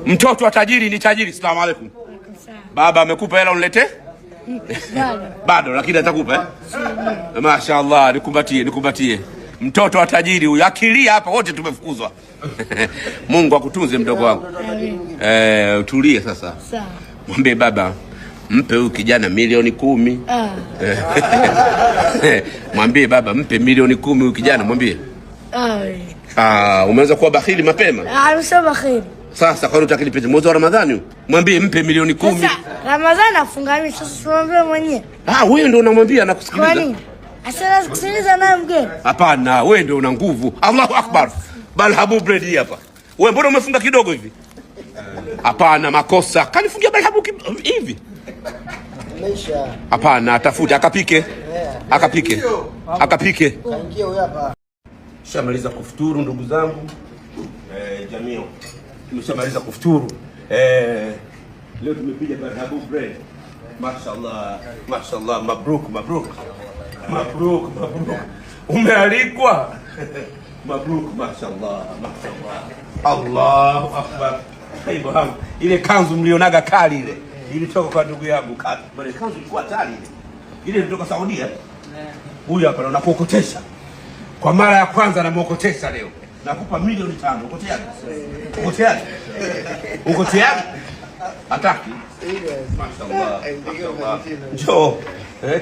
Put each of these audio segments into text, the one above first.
Mtoto wa tajiri ni tajiri. Asalamu alaykum. Baba amekupa hela unilete? Bado lakini atakupa Mashaallah, nikumbatie. Mtoto wa tajiri huyu akilia hapa wote tumefukuzwa. Mungu akutunze mdogo wangu. Utulie sasa. Sawa. Mwambie baba mpe huyu kijana milioni 10. Mwambie baba mpe milioni 10 huyu kijana, mwambie. Umeanza kuwa bakhili mapema? Sio bakhili. Sasa kwa nini utakilipa mwezi wa Ramadhani? Mwambie mpe milioni 10. Sasa Ramadhani afunga mimi, sasa mwambie mwenyewe. Wewe ndio unamwambia na kusikiliza. Kwa nini? Asala kusikiliza naye mgeni. Hapana, wewe ndio una nguvu. Allahu Akbar. Balhabu bread hapa. Wewe mbona umefunga kidogo hivi? Hapana, makosa. Kanifungia balhabu hivi. Hapana, atafuta akapike. Kaingia huyu hapa. Shamaliza kufuturu ndugu zangu. Jamio. Tumeshamaliza kufuturu. Leo tumepiga balhabu bread. Mashaallah, mabruk. Umealikwa? Mabruk, mashaallah. Allahu Akbar. Ibrahim, ile kanzu mlionaga kali ile ilitoka kwa ndugu yangu kali. Bale kanzu ilikuwa kali ile ilitoka Saudia. Huyu hapa nakuokotesha. Kwa mara ya kwanza namuokotesha leo. Nakupa milioni 5. Uko tayari? Hataki. Mashaallah. Njoo.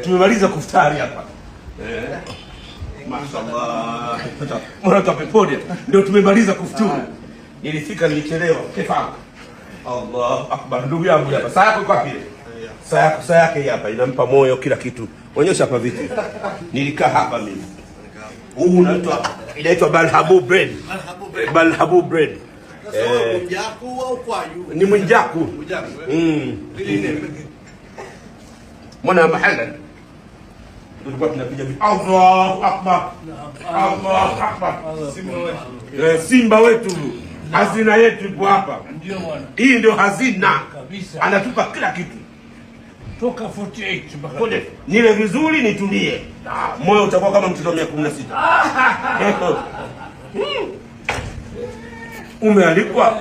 Tumemaliza kufutari hapa. Mashaallah. Mbona kapepodi? Ndio tumemaliza kufuturu. Nilifika nilichelewa. Kifaka. Allahu Akbar. Ndugu yangu hapa. Saa yako iko wapi? Saa yake hapa inampa moyo kila kitu. Onyesha hapa vitu. Nilikaa hapa mimi. Huu inaitwa balhabu bread. Balhabu bread. Mjaku au kwayu? Ni mjaku. Mwana mahala. Tulikuwa tunapiga Allahu Akbar. Simba wetu. Hazina yetu ipo hapa. Ndio bwana. Hii ndio hazina. Kabisa. Anatupa kila kitu. Toka 48 mpaka. Kode, nile vizuri nitulie. Moyo utakuwa kama mtoto wa 16. Umealikwa?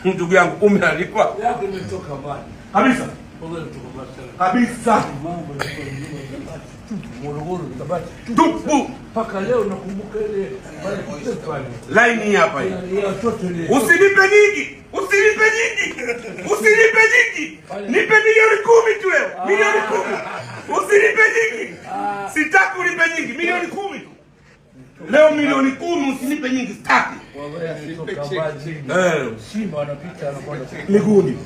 Ndugu yangu umealikwa? Yako imetoka mbali. Kabisa. Kabisa. Mambo Morogoro tabati. Tupu. Paka leo nakumbuka ile pale. Line hapa hii. Ya watoto ile. Usinipe nyingi. Nipe milioni 10 tu leo. Milioni 10. Usinipe nyingi. Sitaki unipe nyingi. Milioni 10 tu. Leo milioni 10 usinipe nyingi sitaki. Simba anapita anakwenda miguuni.